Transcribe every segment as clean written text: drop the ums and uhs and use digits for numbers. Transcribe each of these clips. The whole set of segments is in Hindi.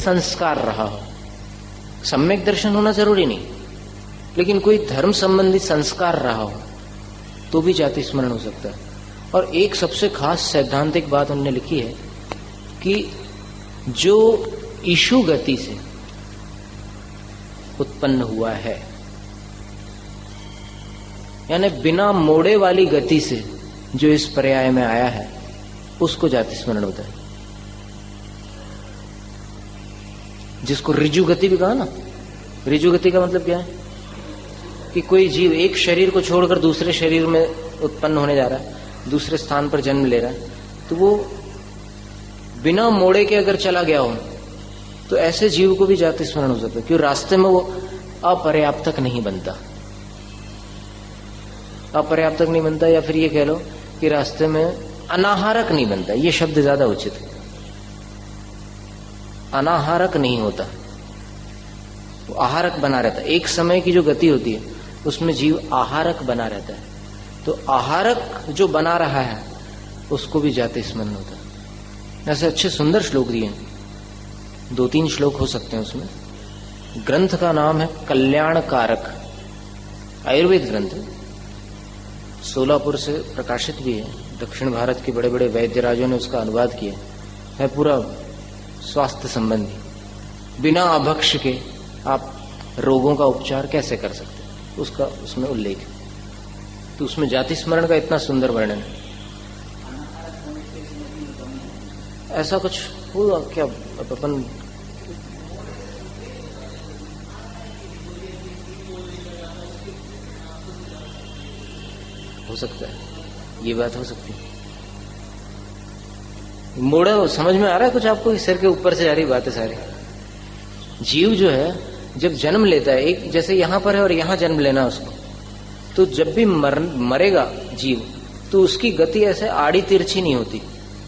संस्कार रहा हो, सम्यक दर्शन होना जरूरी नहीं, लेकिन कोई धर्म संबंधी संस्कार रहा हो तो भी जाति स्मरण हो सकता है। और एक सबसे खास सैद्धांतिक बात उन्होंने लिखी है कि जो ईशु गति से उत्पन्न हुआ है, यानी बिना मोड़े वाली गति से जो इस पर्याय में आया है, उसको जाति स्मरण होता है। जिसको ऋजु गति भी कहा ना, ऋजु गति का मतलब क्या है कि कोई जीव एक शरीर को छोड़कर दूसरे शरीर में उत्पन्न होने जा रहा है, दूसरे स्थान पर जन्म ले रहा है, तो वो बिना मोड़े के अगर चला गया हो तो ऐसे जीव को भी जाति स्मरण हो सकता है, क्योंकि रास्ते में वो अपर्याप्तक नहीं बनता, अपर्याप्तक नहीं बनता, या फिर ये कह लो कि रास्ते में अनाहारक नहीं बनता, ये शब्द ज्यादा उचित है। अनाहारक नहीं होता, वो आहारक बना रहता है। एक समय की जो गति होती है उसमें जीव आहारक बना रहता है, तो आहारक जो बना रहा है उसको भी जाति स्मरण होता है। ऐसे अच्छे सुंदर श्लोक दिए हैं, 2-3 श्लोक हो सकते हैं उसमें। ग्रंथ का नाम है कल्याण कारक, आयुर्वेद ग्रंथ, सोलापुर से प्रकाशित भी है, दक्षिण भारत के बड़े बड़े वैद्यराजों ने उसका अनुवाद किया है, पूरा स्वास्थ्य संबंधी। बिना अभक्ष के आप रोगों का उपचार कैसे कर सकते, उसका उसमें उल्लेख है। तो उसमें जाति स्मरण का इतना सुंदर वर्णन है। ऐसा कुछ हुआ क्या अपन हो सकता है, ये बात हो सकती है। मोड़ा समझ में आ रहा है कुछ आपको? सिर के ऊपर से जा रही बातें सारी। जीव जो है जब जन्म लेता है, एक जैसे यहां पर है और यहां जन्म लेना उसको, तो जब भी मरेगा जीव तो उसकी गति ऐसे आड़ी तिरछी नहीं होती,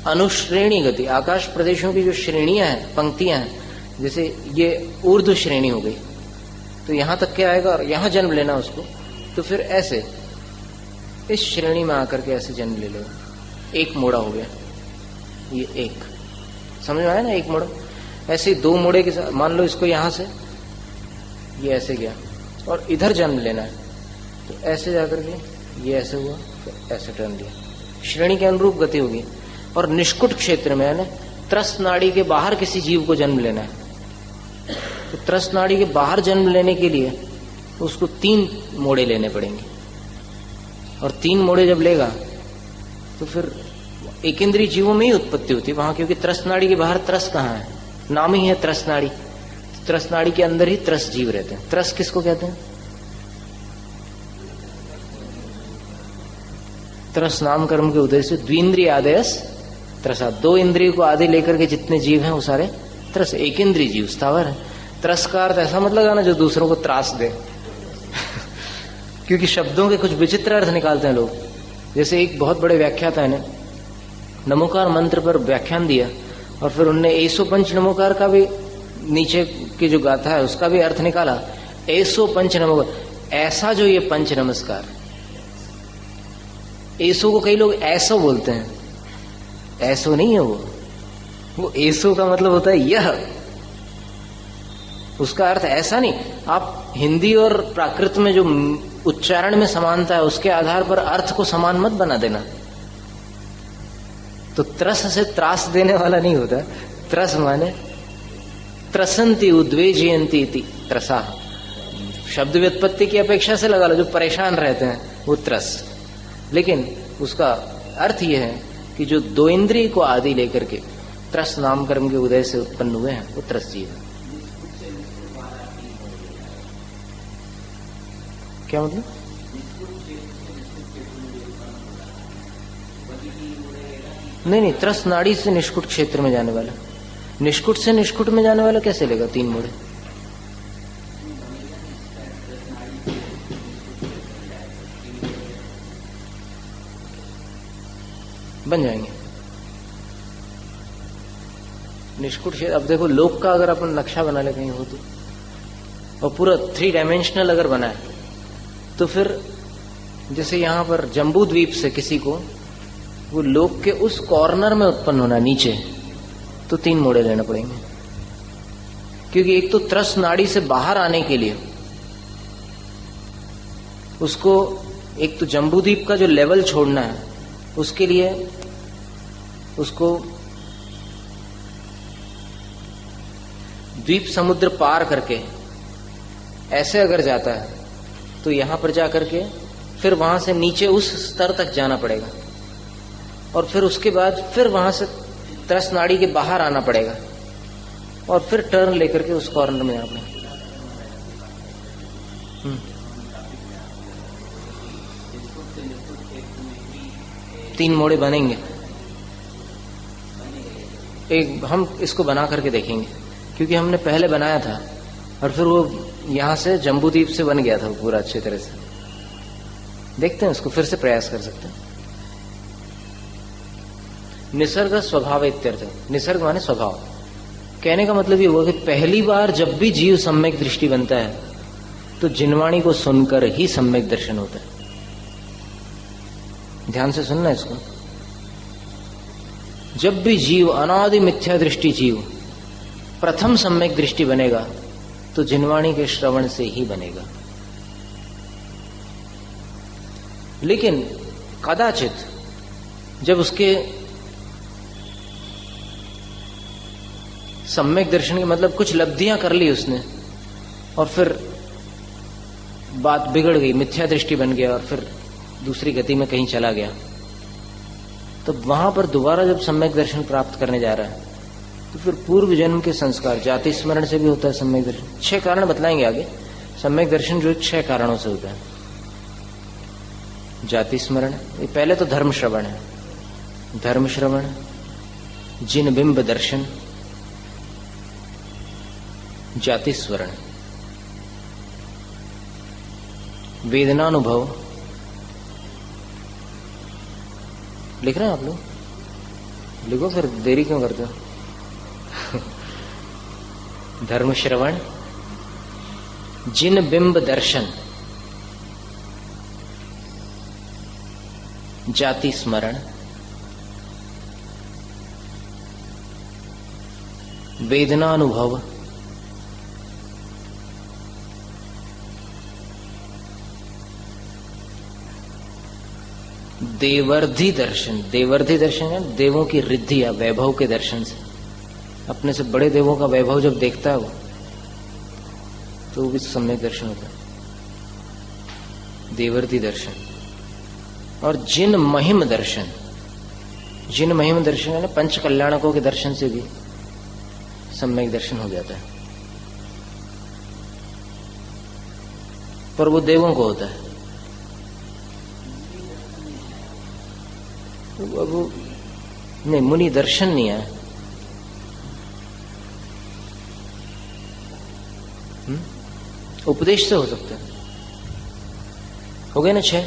अनुश्रेणी गति। आकाश प्रदेशों की जो श्रेणियां हैं, पंक्तियां हैं, जैसे ये ऊर्ध्व श्रेणी हो गई तो यहां तक के आएगा, और यहां जन्म लेना उसको तो फिर ऐसे इस श्रेणी में आकर के ऐसे जन्म ले लो। एक मोड़ा हो गया, ये एक, समझ में आया ना? एक मोड़ा। ऐसे 2 मोड़े के साथ मान लो इसको यहां से ये ऐसे गया और इधर जन्म लेना है, तो ऐसे जाकर के ये ऐसे हुआ, तो ऐसे टर्न दिया, श्रेणी के अनुरूप गति होगी। और निष्कुट क्षेत्र में यानी त्रस्त नाड़ी के बाहर किसी जीव को जन्म लेना है, तो त्रस्त नाड़ी के बाहर जन्म लेने के लिए उसको 3 मोड़े लेने पड़ेंगे, और 3 मोड़े जब लेगा तो फिर एक इंद्रिय जीवों में ही उत्पत्ति होती है वहां, क्योंकि त्रस्त नाड़ी के बाहर त्रस कहाँ है? नाम ही है त्रस्त नाड़ी। त्रस्त नाड़ी के अंदर ही त्रस जीव रहते हैं। त्रस किसको कहते हैं? त्रस नाम कर्म के उदय से द्विंद्रिय आदेश त्रसा, 2 इंद्रिय को आदि लेकर के जितने जीव हैं वो सारे त्रस। एक इंद्रिय जीव स्थावर है। त्रस का अर्थ ऐसा मत लगाना जो दूसरों को त्रास दे क्योंकि शब्दों के कुछ विचित्र अर्थ निकालते हैं लोग। जैसे एक बहुत बड़े व्याख्याता ने नमोकार मंत्र पर व्याख्यान दिया और फिर उनने 105 नमोकार का भी नीचे की जो गाथा है उसका भी अर्थ निकाला। 105 नमोकार, ऐसा जो ये पंच नमस्कार, ऐसो को कई लोग ऐसो बोलते हैं, ऐसो नहीं है वो ऐसो का मतलब होता है यह, उसका अर्थ ऐसा नहीं। आप हिंदी और प्राकृत में जो उच्चारण में समानता है उसके आधार पर अर्थ को समान मत बना देना। तो त्रस से त्रास देने वाला नहीं होता। त्रस माने त्रसंती उद्वेजयंती इति त्रसा, शब्द व्युत्पत्ति की अपेक्षा से लगा लो, जो परेशान रहते हैं वो त्रस। लेकिन उसका अर्थ यह है कि जो 2 इंद्रिय को आदि लेकर के त्रस नाम कर्म के उदय से उत्पन्न हुए हैं वो त्रस जीव है। क्या मतलब? नहीं, त्रस नाड़ी से निष्कुट क्षेत्र में जाने वाला, निष्कुट से निष्कुट में जाने वाला कैसे लेगा 3 मोड़े? बन जाएंगे निष्कुट क्षेत्र। अब देखो लोक का अगर अपन नक्शा बना ले कहीं हो तो, और पूरा 3 डायमेंशनल अगर बना है तो फिर जैसे यहां पर जम्बू द्वीप से किसी को वो लोक के उस कॉर्नर में उत्पन्न होना नीचे, तो 3 मोड़े लेने पड़ेंगे। क्योंकि एक तो त्रस नाड़ी से बाहर आने के लिए उसको एक तो जम्बूद्वीप का जो लेवल छोड़ना है, उसके लिए उसको द्वीप समुद्र पार करके ऐसे अगर जाता है तो यहां पर जाकर के फिर वहां से नीचे उस स्तर तक जाना पड़ेगा, और फिर उसके बाद फिर वहां से त्रस नाड़ी के बाहर आना पड़ेगा, और फिर टर्न लेकर के उस कॉर्नर में आना। 3 मोड़े बनेंगे। एक हम इसको बना करके देखेंगे, क्योंकि हमने पहले बनाया था और फिर वो यहां से जम्बूद्वीप से बन गया था वो पूरा अच्छी तरह से। देखते हैं, उसको फिर से प्रयास कर सकते हैं। निसर्ग स्वभाव इत्यर्थ। निसर्ग माने स्वभाव। कहने का मतलब ये हुआ कि पहली बार जब भी जीव सम्यक दृष्टि बनता है तो जिनवाणी को सुनकर ही सम्यक दर्शन होता है। ध्यान से सुनना इसको। जब भी जीव अनादि मिथ्या दृष्टि जीव प्रथम सम्यक दृष्टि बनेगा तो जिनवाणी के श्रवण से ही बनेगा। लेकिन कदाचित जब उसके सम्यक दर्शन के मतलब कुछ लब्धियां कर ली उसने और फिर बात बिगड़ गई, मिथ्या दृष्टि बन गया और फिर दूसरी गति में कहीं चला गया, तो वहां पर दोबारा जब सम्यक दर्शन प्राप्त करने जा रहा है तो फिर पूर्व जन्म के संस्कार जाति स्मरण से भी होता है सम्यक दर्शन। 6 कारण बतलाएंगे आगे। सम्यक दर्शन जो 6 कारणों से होता है। जाति स्मरण, ये पहले तो धर्म श्रवण है। धर्म श्रवण, जिन बिंब दर्शन, जाति स्मरण, वेदनानुभव। लिख रहे हैं आप लोग? लिखो, फिर देरी क्यों करते हो? धर्म श्रवण, जिन बिंब दर्शन, जाति स्मरण, वेदनानुभव, देवर्धि दर्शन। देवर्धि दर्शन है देवों की रिद्धि या वैभव के दर्शन से। अपने से बड़े देवों का वैभव जब देखता है वो, तो वो भी सम्यक दर्शन होता है। देवर्धि दर्शन। और जिन महिम दर्शन। जिन महिम दर्शन है ना, पंच कल्याणकों के दर्शन से भी सम्यक दर्शन हो जाता है, पर वो देवों को होता है। तो अब नहीं, मुनि दर्शन नहीं है। उपदेश से हो सकता है। हो गए ना 6?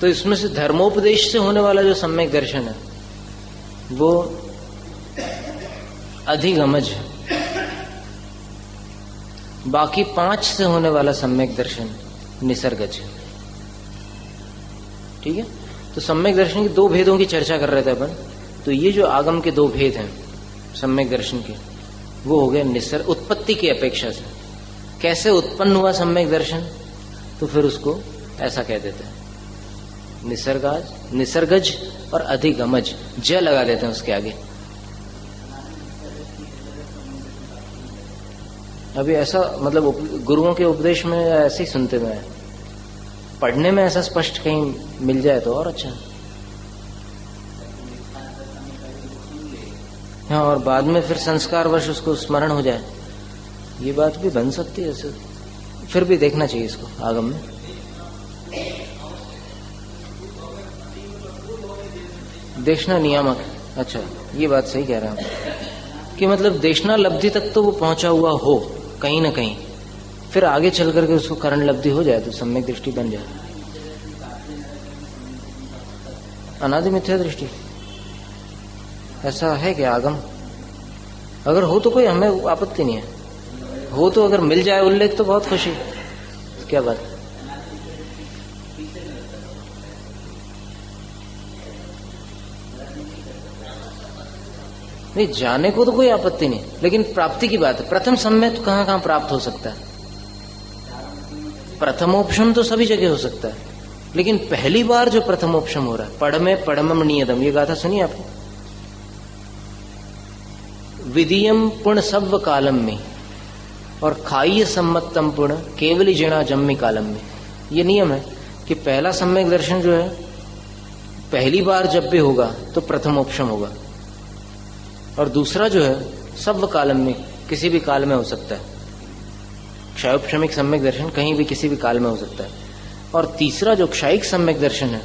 तो इसमें से धर्मोपदेश से होने वाला जो सम्यक दर्शन है वो अधिगमज है। बाकी 5 से होने वाला सम्यक दर्शन निसर्गज है। ठीक है? तो सम्यक दर्शन के 2 भेदों की चर्चा कर रहे थे अपन। तो ये जो आगम के 2 भेद हैं सम्यक दर्शन के, वो हो गए निसर्ग उत्पत्ति की अपेक्षा से। कैसे उत्पन्न हुआ सम्यक दर्शन, तो फिर उसको ऐसा कह देते हैं निसर्गाज, निसर्गज और अधिगमज। ज लगा देते हैं उसके आगे। अभी ऐसा मतलब गुरुओं के उपदेश में ऐसे ही सुनते हुए, पढ़ने में ऐसा स्पष्ट कहीं मिल जाए तो और अच्छा। हाँ, और बाद में फिर संस्कारवश उसको स्मरण हो जाए, ये बात भी बन सकती है ऐसे। फिर भी देखना चाहिए इसको आगम में। देशना नियामक। अच्छा, ये बात सही कह रहे हैं कि मतलब देशना लब्धि तक तो वो पहुंचा हुआ हो कहीं ना कहीं, फिर आगे चल करके उसको करण लब्धि हो जाए तो सम्यक दृष्टि बन जाए। अनादि मिथ्या दृष्टि ऐसा है कि आगम अगर हो तो कोई हमें आपत्ति नहीं है। हो तो अगर मिल जाए उल्लेख तो बहुत खुशी। क्या बात है? नहीं, जाने को तो कोई आपत्ति नहीं, लेकिन प्राप्ति की बात है। प्रथम सम्यक तो कहां कहां प्राप्त हो सकता है? प्रथमोपशम तो सभी जगह हो सकता है, लेकिन पहली बार जो प्रथमोपशम हो रहा है, पढ़ में पढ़मम नियतम, ये गाथा सुनिए आपने? विधियम पुण्य सव्व कालम में और खाइय सम्मतम पुण्य केवली जिणा जम्मी कालम में। ये नियम है कि पहला सम्यक दर्शन जो है पहली बार जब भी होगा तो प्रथमोपशम होगा, और दूसरा जो है सव्व कालम में, किसी भी काल में हो सकता है। क्षयोपशमिक सम्यक दर्शन कहीं भी किसी भी काल में हो सकता है। और तीसरा जो क्षयिक सम्यक दर्शन है,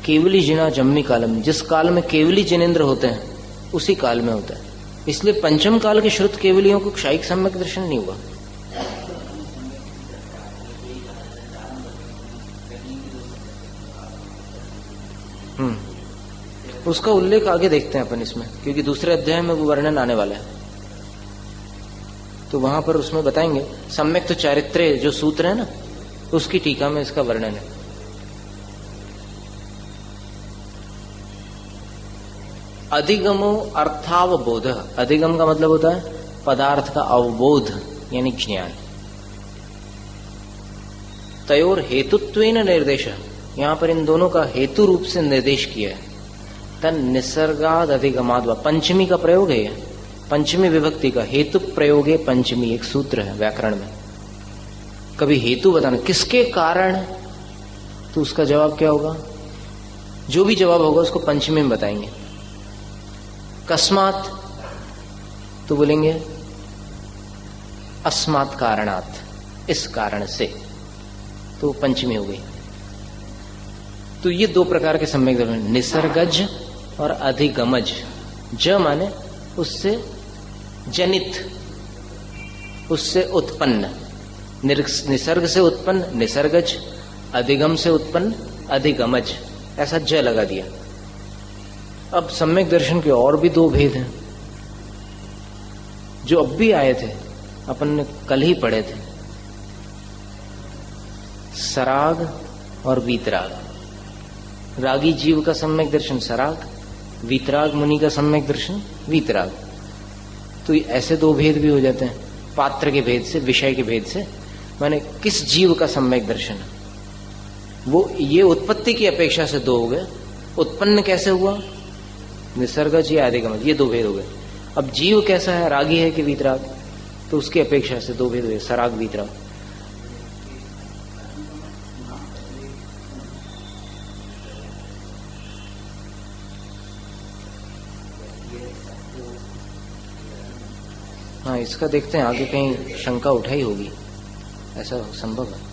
केवली जिना जम्मी कालम में, जिस काल में केवली जिनेन्द्र होते हैं उसी काल में होता है। इसलिए पंचम काल के श्रुत केवलियों को क्षयिक सम्यक दर्शन नहीं हुआ। उसका उल्लेख आगे देखते हैं अपन इसमें, क्योंकि दूसरे अध्याय में वो वर्णन आने वाला है, तो वहां पर उसमें बताएंगे। सम्यक तो चारित्र्य जो सूत्र है ना, उसकी टीका में इसका वर्णन है। अधिगमो अर्थावबोध। अधिगम का मतलब होता है पदार्थ का अवबोध यानी ज्ञान। तयोर हेतुत्वेन निर्देश, यहां पर इन दोनों का हेतु रूप से निर्देश किया है। तन निसर्गाद अधिगमाद, पंचमी का प्रयोग है, पंचमी विभक्ति का हेतु प्रयोग है। पंचमी एक सूत्र है व्याकरण में। कभी हेतु बताना किसके कारण, तो उसका जवाब क्या होगा? जो भी जवाब होगा उसको पंचमी में बताएंगे। कस्मात तो बोलेंगे अस्मात् कारणात्, इस कारण से, तो पंचमी हो गई। तो ये दो प्रकार के सम्यक दर्शन, निसर्गज और अधिगमज। ज माने उससे जनित, उससे उत्पन्न, निसर्ग से उत्पन्न निसर्गज, अधिगम से उत्पन्न अधिगमज, ऐसा ज लगा दिया। अब सम्यक दर्शन के और भी दो भेद हैं जो अब भी आए थे, अपन ने कल ही पढ़े थे। सराग और वीतराग। रागी जीव का सम्यक दर्शन सराग, वीतराग मुनि का सम्यक दर्शन वीतराग। तो ऐसे दो भेद भी हो जाते हैं पात्र के भेद से, विषय के भेद से। माने किस जीव का सम्यक दर्शन है वो, ये उत्पत्ति की अपेक्षा से दो हो गए। उत्पन्न कैसे हुआ, निसर्गज या अधिगमज, ये दो भेद हो गए। अब जीव कैसा है, रागी है कि वीतराग, तो उसकी अपेक्षा से दो भेद हुए, सराग वीतराग। हाँ, इसका देखते हैं आगे, कहीं शंका उठाई होगी, ऐसा संभव है।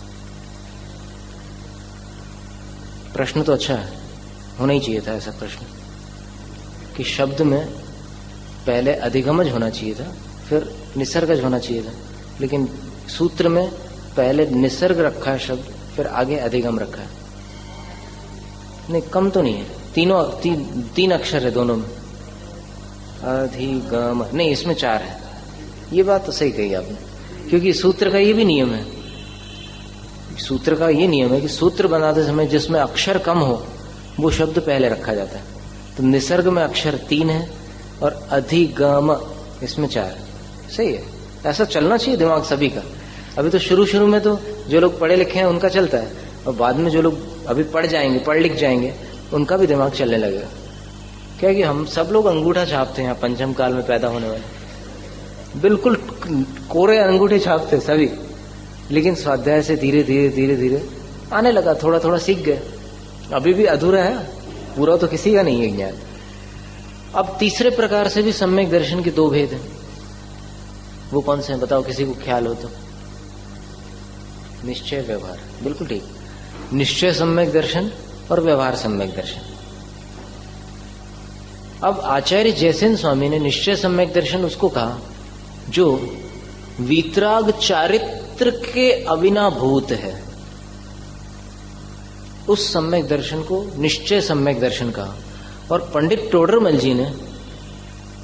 प्रश्न तो अच्छा है, होना ही चाहिए था ऐसा प्रश्न कि शब्द में पहले अधिगमज होना चाहिए था, फिर निसर्गज होना चाहिए था, लेकिन सूत्र में पहले निसर्ग रखा है शब्द, फिर आगे अधिगम रखा है। नहीं, कम तो नहीं है, तीनों तीन अक्षर है दोनों में। अधिगम नहीं, इसमें चार है। ये बात तो सही कही आपने, क्योंकि सूत्र का ये भी नियम है, सूत्र का ये नियम है कि सूत्र बनाते समय जिसमें अक्षर कम हो वो शब्द पहले रखा जाता है। तो निसर्ग में अक्षर 3 है और अधिगम इसमें 4 है। सही है, ऐसा चलना चाहिए दिमाग सभी का। अभी तो शुरू में तो जो लोग पढ़े लिखे हैं उनका चलता है, और बाद में जो लोग अभी पढ़ लिख जाएंगे उनका भी दिमाग चलने लगेगा। क्या कि हम सब लोग अंगूठा छापते हैं पंचम काल में पैदा होने वाले, बिल्कुल कोरे अंगूठे छापते सभी, लेकिन स्वाध्याय से धीरे धीरे आने लगा, थोड़ा थोड़ा सीख गए। अभी भी अधूरा है, पूरा तो किसी का नहीं है ज्ञान। अब तीसरे प्रकार से भी सम्यक दर्शन के दो भेद हैं, वो कौन से हैं बताओ, किसी को ख्याल हो तो? निश्चय व्यवहार, बिल्कुल ठीक। निश्चय सम्यक दर्शन और व्यवहार सम्यक दर्शन। अब आचार्य जयसेन स्वामी ने निश्चय सम्यक दर्शन उसको कहा जो वीतराग चारित्र के अविनाभूत है, उस सम्यक दर्शन को निश्चय सम्यक दर्शन कहा। और पंडित टोडरमल जी ने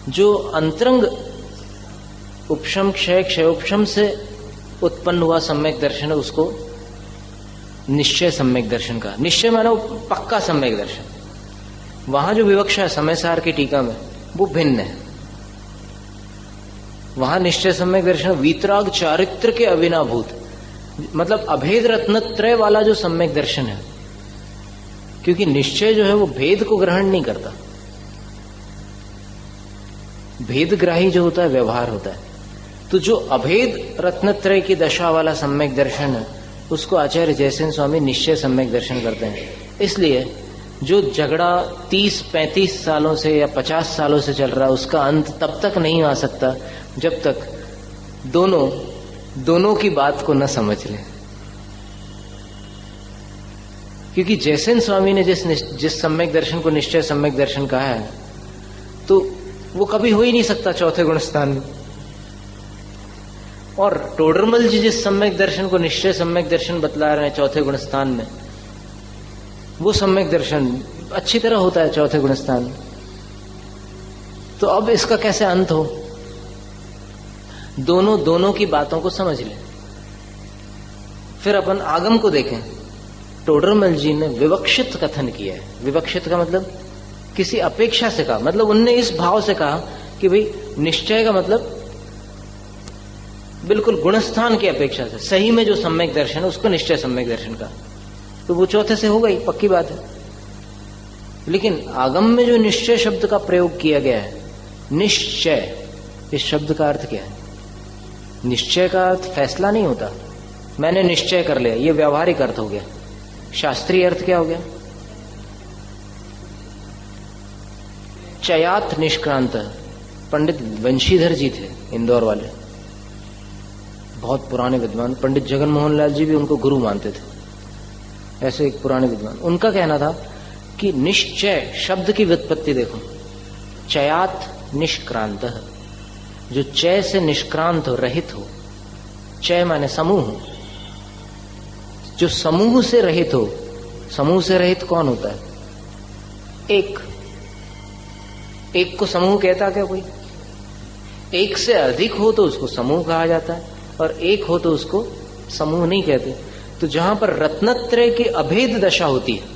जो अंतरंग उपशम क्षय क्षयोपशम से उत्पन्न हुआ सम्यक दर्शन है उसको निश्चय सम्यक दर्शन कहा। निश्चय मानो पक्का सम्यक दर्शन। वहां जो विवक्षा है समय सार की टीका में वो भिन्न है, वहां निश्चय सम्यक दर्शन वीतराग चारित्र के अविनाभूत, मतलब अभेद रत्नत्रय वाला जो सम्यक दर्शन है। क्योंकि निश्चय जो है वो भेद को ग्रहण नहीं करता, भेदग्राही जो होता है व्यवहार होता है। तो जो अभेद रत्नत्रय की दशा वाला सम्यक दर्शन है उसको आचार्य जयसेन स्वामी निश्चय सम्यक दर्शन करते हैं। इसलिए जो झगड़ा 30-35 सालों से या 50 सालों से चल रहा है उसका अंत तब तक नहीं आ सकता जब तक दोनों की बात को न समझ लें। क्योंकि जयसेन स्वामी ने जिस सम्यक दर्शन को निश्चय सम्यक दर्शन कहा है तो वो कभी हो ही नहीं सकता चौथे गुणस्थान में। और टोडरमल जी जिस सम्यक दर्शन को निश्चय सम्यक दर्शन बतला रहे हैं चौथे गुणस्थान में, वो सम्यक दर्शन अच्छी तरह होता है चौथे गुणस्थान में। तो अब इसका कैसे अंत हो? दोनों की बातों को समझ लें। फिर अपन आगम को देखें। टोडरमल जी ने विवक्षित कथन किया है। विवक्षित का मतलब किसी अपेक्षा से कहा, मतलब उनने इस भाव से कहा कि भाई निश्चय का मतलब बिल्कुल गुणस्थान की अपेक्षा से, सही में जो सम्यक दर्शन है उसको निश्चय सम्यक दर्शन का, तो वो चौथे से हो गई, पक्की बात है। लेकिन आगम में जो निश्चय शब्द का प्रयोग किया गया है, निश्चय, इस शब्द का अर्थ क्या है? निश्चय का अर्थ फैसला नहीं होता, मैंने निश्चय कर लिया, ये व्यावहारिक अर्थ हो गया। शास्त्रीय अर्थ क्या हो गया? चयात निष्क्रांत। पंडित वंशीधर जी थे इंदौर वाले, बहुत पुराने विद्वान। पंडित जगन मोहन लाल जी भी उनको गुरु मानते थे, ऐसे एक पुराने विद्वान। उनका कहना था कि निश्चय शब्द की व्युत्पत्ति देखो, चयात निष्क्रांत, जो चय से निष्क्रांत हो, रहित हो। चय माने समूह, जो समूह से रहित हो। समूह से रहित कौन होता है? एक को समूह कहता क्या कोई? एक से अधिक हो तो उसको समूह कहा जाता है, और एक हो तो उसको समूह नहीं कहते। तो जहां पर रत्नत्रय की अभेद दशा होती है,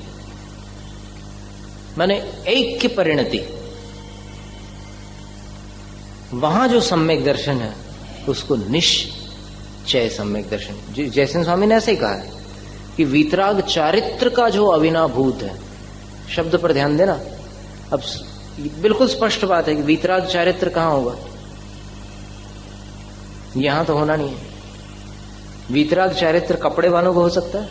माने एक की परिणति, वहां जो सम्यक दर्शन है उसको निश्चय सम्यक दर्शन। जयसेन स्वामी ने ऐसे ही कहा है कि वीतराग चारित्र का जो अविनाभूत है, शब्द पर ध्यान देना। अब बिल्कुल स्पष्ट बात है कि वीतराग चारित्र कहां होगा? यहां तो होना नहीं है। वीतराग चारित्र कपड़े वालों को हो सकता है?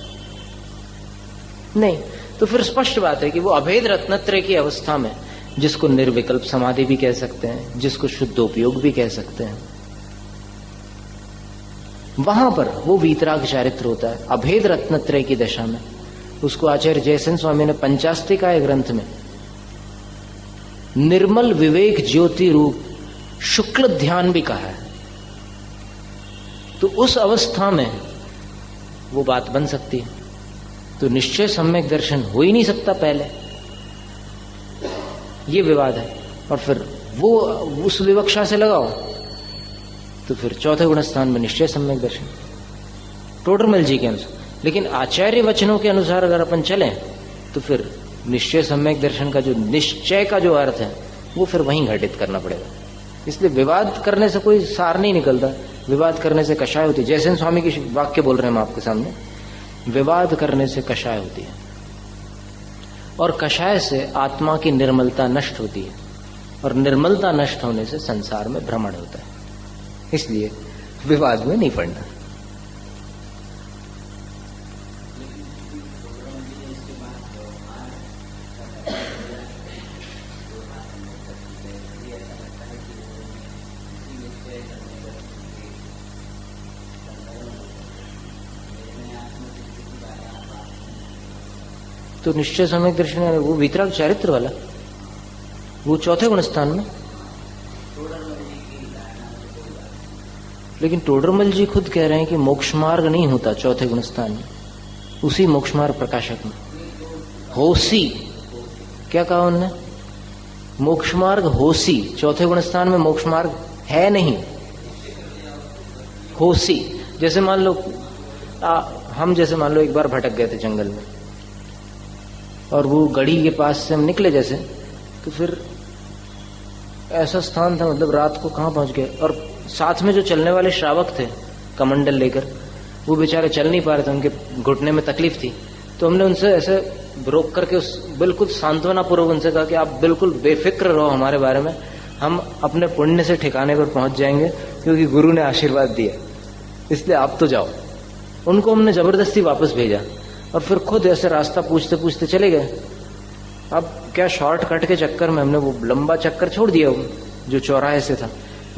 नहीं। तो फिर स्पष्ट बात है कि वो अभेद रत्नत्रय की अवस्था में, जिसको निर्विकल्प समाधि भी कह सकते हैं, जिसको शुद्धोपयोग भी कह सकते हैं, वहां पर वो वीतराग चारित्र होता है अभेद रत्नत्रय की दशा में। उसको आचार्य जयसेन स्वामी ने पंचास्तिकाय ग्रंथ में निर्मल विवेक ज्योति रूप शुक्ल ध्यान भी कहा है। तो उस अवस्था में वो बात बन सकती है। तो निश्चय सम्यक दर्शन हो ही नहीं सकता पहले, ये विवाद है। और फिर वो उस विवक्षा से लगाओ तो फिर चौथे गुणस्थान में निश्चय सम्यक दर्शन टोडरमल जी के अनुसार। लेकिन आचार्य वचनों के अनुसार अगर अपन चलें तो फिर निश्चय सम्यक दर्शन का जो निश्चय का जो अर्थ है वो फिर वहीं घटित करना पड़ेगा। इसलिए विवाद करने से कोई सार नहीं निकलता, विवाद करने से कषाय होती है। जयसेन स्वामी की वाक्य बोल रहे हैं हम आपके सामने, विवाद करने से कषाय होती है, और कषाय से आत्मा की निर्मलता नष्ट होती है, और निर्मलता नष्ट होने से संसार में भ्रमण होता है। इसलिए विवाद में नहीं पड़ना। तो निश्चय सम्यक दर्शन है वो वीतराग चारित्र वाला, वो चौथे गुणस्थान में। लेकिन टोडरमल जी खुद कह रहे हैं कि मोक्ष मार्ग नहीं होता चौथे गुणस्थान में, उसी मोक्ष मार्ग प्रकाशक में होसी, क्या कहा उन्होंने? मोक्ष मार्ग होसी, चौथे गुणस्थान में मोक्ष मार्ग है नहीं, होसी। जैसे मान लो हम जैसे मान लो एक बार भटक गए थे जंगल में, और वो गढ़ी के पास से हम निकले जैसे, तो फिर ऐसा स्थान था, मतलब रात को कहाँ पहुंच गए, और साथ में जो चलने वाले श्रावक थे कमंडल लेकर, वो बेचारे चल नहीं पा रहे थे, उनके घुटने में तकलीफ थी। तो हमने उनसे ऐसे रोक करके बिल्कुल सांत्वना पूर्वक उनसे कहा कि आप बिल्कुल बेफिक्र रहो हमारे बारे में, हम अपने पुण्य से ठिकाने पर पहुंच जाएंगे, क्योंकि गुरु ने आशीर्वाद दिया, इसलिए आप तो जाओ। उनको हमने जबरदस्ती वापस भेजा और फिर खुद ऐसे रास्ता पूछते पूछते चले गए। अब क्या शॉर्टकट के चक्कर में हमने वो लंबा चक्कर छोड़ दिया, वो जो चौराहे से था।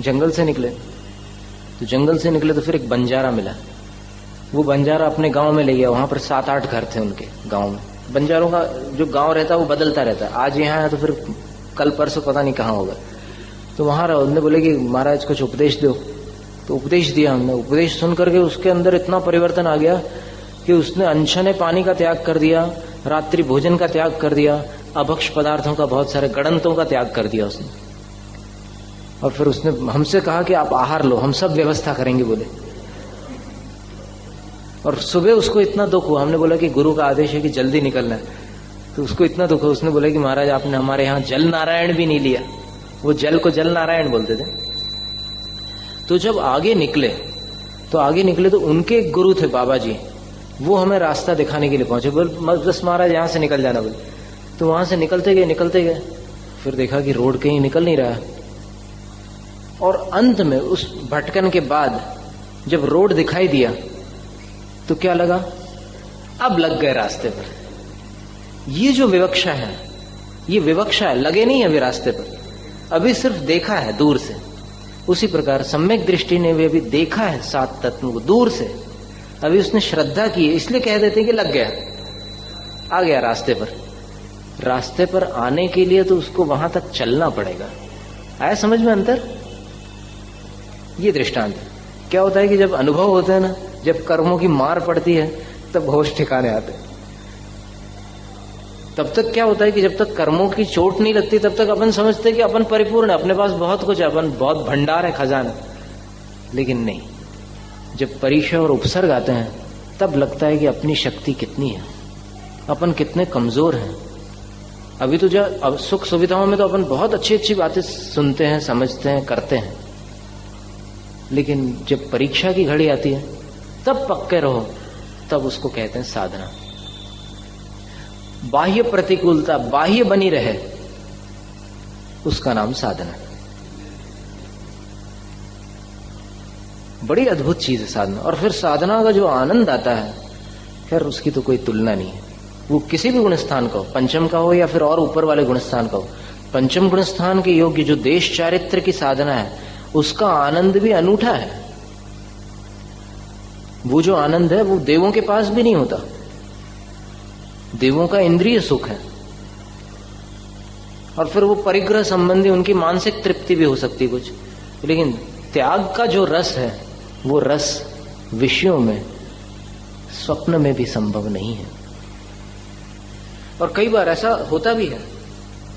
जंगल से निकले तो फिर एक बंजारा मिला। वो बंजारा अपने गांव में ले गया। वहां पर 7-8 घर थे उनके गांव में। बंजारों का जो गांव रहता है वो बदलता रहता है, आज यहाँ है तो फिर कल परसों पता नहीं कहाँ होगा। तो वहां रहा, उन्होंने बोले कि महाराज कुछ उपदेश दो। तो उपदेश दिया हमने। उपदेश सुन करके उसके अंदर इतना परिवर्तन आ गया कि उसने अनछने पानी का त्याग कर दिया, रात्रि भोजन का त्याग कर दिया, अभक्ष पदार्थों का, बहुत सारे गड़ंतों का त्याग कर दिया उसने। और फिर उसने हमसे कहा कि आप आहार लो, हम सब व्यवस्था करेंगे बोले। और सुबह उसको इतना दुख हुआ, हमने बोला कि गुरु का आदेश है कि जल्दी निकलना है। तो उसको इतना दुख हुआ, उसने बोला कि महाराज आपने हमारे यहाँ जल नारायण भी नहीं लिया। वो जल को जल नारायण बोलते थे। तो जब आगे निकले तो उनके एक गुरु थे बाबा जी, वो हमें रास्ता दिखाने के लिए पहुंचे। बोल बस महाराज यहाँ से निकल जाना बोले। तो वहां से निकलते गए, फिर देखा कि रोड कहीं निकल नहीं रहा। और अंत में उस भटकन के बाद जब रोड दिखाई दिया तो क्या लगा, अब लग गए रास्ते पर। ये जो विवक्षा है, ये विवक्षा है, लगे नहीं अभी रास्ते पर, अभी सिर्फ देखा है दूर से। उसी प्रकार सम्यक दृष्टि ने भी अभी देखा है 7 तत्वों को दूर से, अभी उसने श्रद्धा की है, इसलिए कह देते हैं कि लग गया, आ गया रास्ते पर। रास्ते पर आने के लिए तो उसको वहां तक चलना पड़ेगा। आया समझ में अंतर? ये दृष्टांत है। क्या होता है कि जब अनुभव होते हैं ना, जब कर्मों की मार पड़ती है, तब होश ठिकाने आते हैं। तब तक क्या होता है कि जब तक कर्मों की चोट नहीं लगती तब तक अपन समझते कि अपन परिपूर्ण है, अपने पास बहुत कुछ है, अपन बहुत भंडार है, खजाना। लेकिन नहीं, जब परीक्षा और उपसर्ग आते हैं तब लगता है कि अपनी शक्ति कितनी है, अपन कितने कमजोर हैं। अभी तो अब सुख सुविधाओं में तो अपन बहुत अच्छी अच्छी बातें सुनते हैं, समझते हैं, करते हैं। लेकिन जब परीक्षा की घड़ी आती है तब पक्के रहो, तब उसको कहते हैं साधना। बाह्य प्रतिकूलता बाह्य बनी रहे, उसका नाम साधना। बड़ी अद्भुत चीज है साधना। और फिर साधना का जो आनंद आता है, खैर उसकी तो कोई तुलना नहीं है। वो किसी भी गुणस्थान का हो, पंचम का हो या फिर और ऊपर वाले गुणस्थान का हो, पंचम गुणस्थान के योग्य जो देश चारित्र की साधना है, उसका आनंद भी अनूठा है। वो जो आनंद है वो देवों के पास भी नहीं होता। देवों का इंद्रिय सुख है, और फिर वो परिग्रह संबंधी उनकी मानसिक तृप्ति भी हो सकती है कुछ। लेकिन त्याग का जो रस है, वो रस विषयों में, स्वप्न में भी संभव नहीं है। और कई बार ऐसा होता भी है,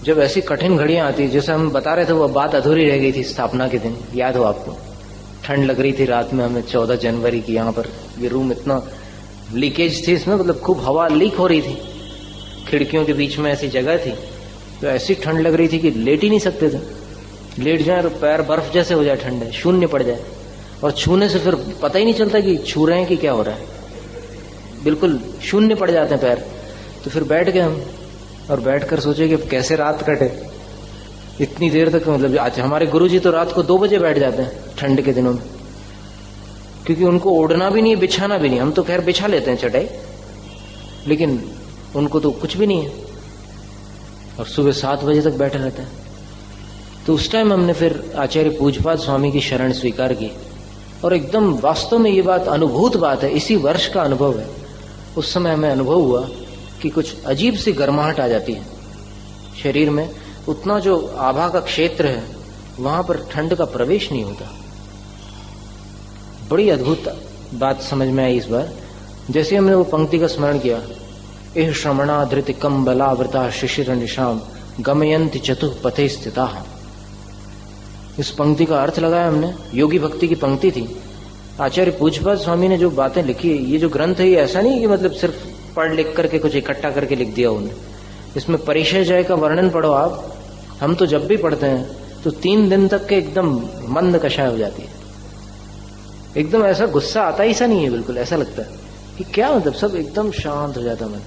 जब ऐसी कठिन घड़ियां आती, जैसे हम बता रहे थे, वो बात अधूरी रह गई थी स्थापना के दिन, याद हो आपको? ठंड लग रही थी रात में हमें 14 जनवरी की। यहाँ पर ये रूम इतना लीकेज थी, इसमें मतलब खूब हवा लीक हो रही थी, खिड़कियों के बीच में ऐसी जगह थी, तो ऐसी ठंड लग रही थी कि लेट ही नहीं सकते थे। लेट जाए तो पैर बर्फ जैसे हो जाए, ठंड है, शून्य पड़ जाए, और छूने से फिर पता ही नहीं चलता कि छू रहे हैं कि क्या हो रहा है, बिल्कुल शून्य पड़ जाते हैं पैर। तो फिर बैठ गए हम, और बैठकर सोचे कि अब कैसे रात कटे इतनी देर तक। मतलब आज हमारे गुरुजी तो रात को 2 बजे बैठ जाते हैं ठंड के दिनों में, क्योंकि उनको ओढ़ना भी नहीं है, बिछाना भी नहीं। हम तो खैर बिछा लेते हैं चटाई, लेकिन उनको तो कुछ भी नहीं है, और सुबह 7 बजे तक बैठे रहते हैं। तो उस टाइम हमने फिर आचार्य पूज्यपाद स्वामी की शरण स्वीकार की, और एकदम वास्तव में ये बात अनुभूत बात है, इसी वर्ष का अनुभव है। उस समय हमें अनुभव हुआ कि कुछ अजीब सी गर्माहट आ जाती है शरीर में। उतना जो आभा का क्षेत्र है वहां पर ठंड का प्रवेश नहीं होता। बड़ी अद्भुत बात समझ में आई इस बार, जैसे हमने वो पंक्ति का स्मरण किया, एह श्रमणा धृति कम्बलावृता शिशिर निशाम गमयंति चतुः पथे स्थिता। इस पंक्ति का अर्थ लगाया हमने, योगी भक्ति की पंक्ति थी। आचार्य पूज्यपाद स्वामी ने जो बातें लिखी है, ये जो ग्रंथ है, ये ऐसा नहीं कि मतलब सिर्फ पढ़ लिख करके कुछ इकट्ठा करके लिख दिया उन्होंने। इसमें परिचय जय का वर्णन पढ़ो आप। हम तो जब भी पढ़ते हैं तो 3 दिन तक के एकदम मंद कषाय हो जाती है। एकदम ऐसा गुस्सा आता ही सा नहीं है, बिल्कुल ऐसा लगता है कि क्या मतलब, सब एकदम शांत हो जाता मन।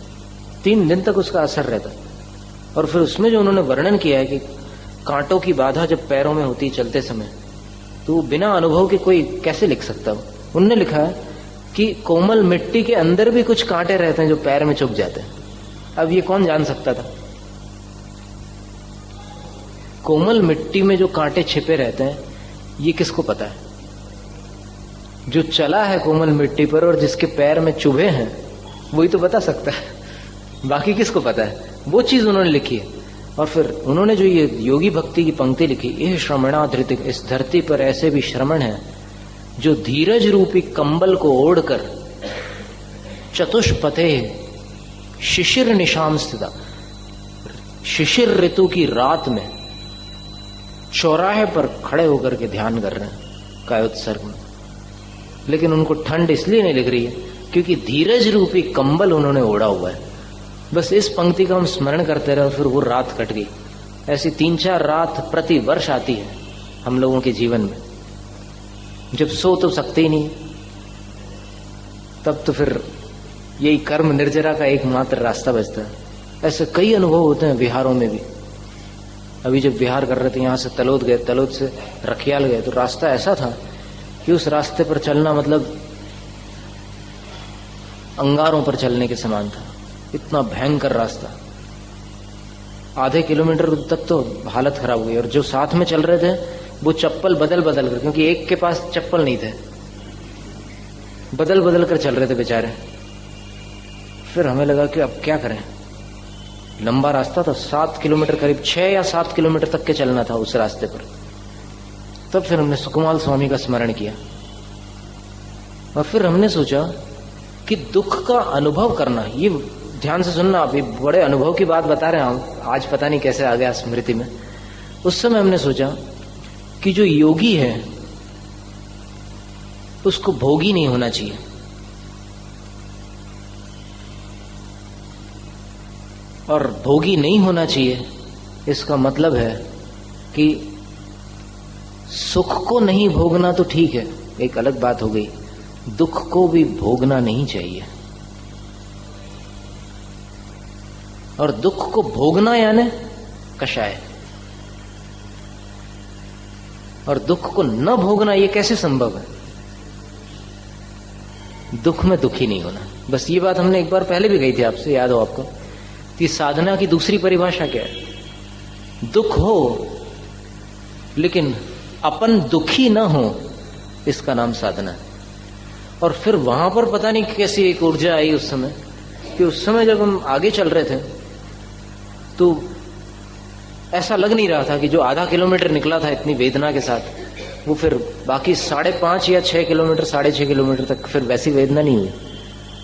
3 दिन तक उसका असर रहता। और फिर उसमें जो उन्होंने वर्णन किया है कि कांटों की बाधा जब पैरों में होती है चलते समय, तो बिना अनुभव के कोई कैसे लिख सकता हो। उन्होंने लिखा है कि कोमल मिट्टी के अंदर भी कुछ कांटे रहते हैं जो पैर में चुभ जाते हैं। अब ये कौन जान सकता था? कोमल मिट्टी में जो कांटे छिपे रहते हैं ये किसको पता है? जो चला है कोमल मिट्टी पर और जिसके पैर में चुभे हैं वही तो बता सकता है, बाकी किसको पता है? वो चीज उन्होंने लिखी है। और फिर उन्होंने जो ये योगी भक्ति की पंक्ति लिखी, ये श्रमणा धृतिक, इस धरती पर ऐसे भी श्रमण हैं जो धीरज रूपी कंबल को ओढ़कर चतुष्पथे शिशिर निशाम स्थिता, शिशिर ऋतु की रात में चौराहे पर खड़े होकर के ध्यान कर रहे हैं कायोत्सर्ग में। लेकिन उनको ठंड इसलिए नहीं लग रही है क्योंकि धीरज रूपी कंबल उन्होंने ओढ़ा हुआ है। बस इस पंक्ति का हम स्मरण करते रहे और फिर वो रात कट गई। ऐसी 3-4 रात प्रति वर्ष आती है हम लोगों के जीवन में, जब सो तो सकते ही नहीं, तब तो फिर यही कर्म निर्जरा का एकमात्र रास्ता बचता है। ऐसे कई अनुभव होते हैं विहारों में भी। अभी जब विहार कर रहे थे, यहां से तलोद गए, तलोद से रखियाल गए, तो रास्ता ऐसा था कि उस रास्ते पर चलना मतलब अंगारों पर चलने के समान था। इतना भयंकर रास्ता, आधे किलोमीटर तक तो हालत खराब हो गई। और जो साथ में चल रहे थे वो चप्पल बदल बदल कर, क्योंकि एक के पास चप्पल नहीं थे, बदल बदल कर चल रहे थे बेचारे। फिर हमें लगा कि अब क्या करें, लंबा रास्ता था, 7 किलोमीटर, करीब 6 या 7 किलोमीटर तक के चलना था उस रास्ते पर। तब फिर हमने सुकुमाल स्वामी का स्मरण किया और फिर हमने सोचा कि दुख का अनुभव करना, ये ध्यान से सुनना, आप ये बड़े अनुभव की बात बता रहे हैं हम, आज पता नहीं कैसे आ गया स्मृति में। उस समय हमने सोचा कि जो योगी है उसको भोगी नहीं होना चाहिए। और भोगी नहीं होना चाहिए इसका मतलब है कि सुख को नहीं भोगना तो ठीक है, एक अलग बात हो गई, दुख को भी भोगना नहीं चाहिए। और दुख को भोगना यानी कषाय, और दुख को न भोगना ये कैसे संभव है? दुख में दुखी नहीं होना। बस ये बात हमने एक बार पहले भी कही थी आपसे, याद हो आपको, कि साधना की दूसरी परिभाषा क्या है? दुख हो लेकिन अपन दुखी ना हो, इसका नाम साधना है। और फिर वहां पर पता नहीं कैसी एक ऊर्जा आई उस समय, कि उस समय जब हम आगे चल रहे थे तो ऐसा लग नहीं रहा था कि जो आधा किलोमीटर निकला था इतनी वेदना के साथ, वो फिर बाकी 5.5 या 6 किलोमीटर, 6.5 किलोमीटर तक फिर वैसी वेदना नहीं हुई,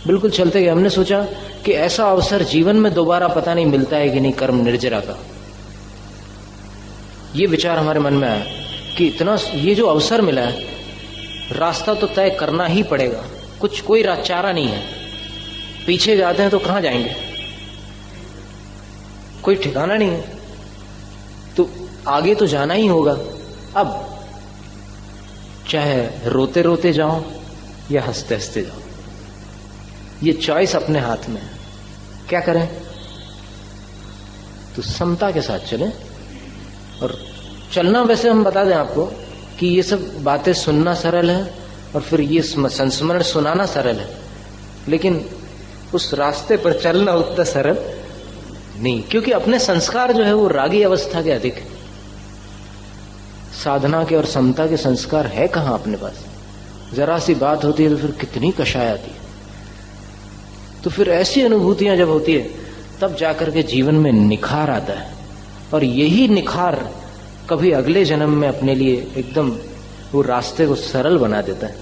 बिल्कुल चलते गए। हमने सोचा कि ऐसा अवसर जीवन में दोबारा पता नहीं मिलता है कि नहीं कर्म निर्जरा का। ये विचार हमारे मन में आया कि इतना ये जो अवसर मिला है, रास्ता तो तय करना ही पड़ेगा, कुछ कोई चारा नहीं है। पीछे जाते हैं तो कहां जाएंगे, कोई ठिकाना नहीं है, तो आगे तो जाना ही होगा। अब चाहे रोते रोते जाओ या हंसते हंसते जाओ, ये चॉइस अपने हाथ में है। क्या करें? तो समता के साथ चलें। और चलना, वैसे हम बता दें आपको कि ये सब बातें सुनना सरल है और फिर ये संस्मरण सुनाना सरल है, लेकिन उस रास्ते पर चलना उतना सरल नहीं, क्योंकि अपने संस्कार जो है वो रागी अवस्था के अधिक है। साधना के और समता के संस्कार है कहां अपने पास? जरा सी बात होती है तो फिर कितनी कषाय आती है। तो फिर ऐसी अनुभूतियां जब होती है तब जाकर के जीवन में निखार आता है, और यही निखार कभी अगले जन्म में अपने लिए एकदम वो रास्ते को सरल बना देता है।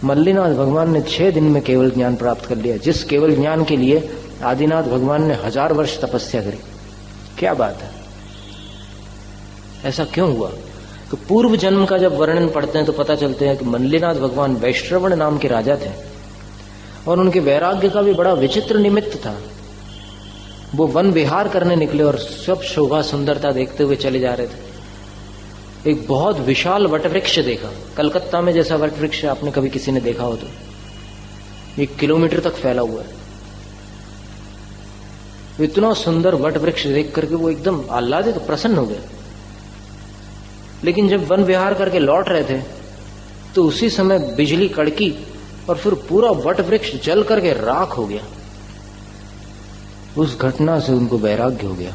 मल्लीनाथ भगवान ने 6 दिन में केवल ज्ञान प्राप्त कर लिया, जिस केवल ज्ञान के लिए आदिनाथ भगवान ने 1000 वर्ष तपस्या करी। क्या बात है, ऐसा क्यों हुआ? तो पूर्व जन्म का जब वर्णन पढ़ते हैं तो पता चलते हैं कि मल्लीनाथ भगवान वैश्रवण नाम के राजा थे, और उनके वैराग्य का भी बड़ा विचित्र निमित्त था। वो वन विहार करने निकले और सब शोभा सुंदरता देखते हुए चले जा रहे थे। एक बहुत विशाल वटवृक्ष देखा। कलकत्ता में जैसा वटवृक्ष आपने कभी किसी ने देखा हो तो 1 किलोमीटर तक फैला हुआ है। इतना सुंदर वटवृक्ष देख करके वो एकदम आह्लादित प्रसन्न हो गया। लेकिन जब वन विहार करके लौट रहे थे तो उसी समय बिजली कड़की और फिर पूरा वटवृक्ष जल करके राख हो गया। उस घटना से उनको वैराग्य हो गया।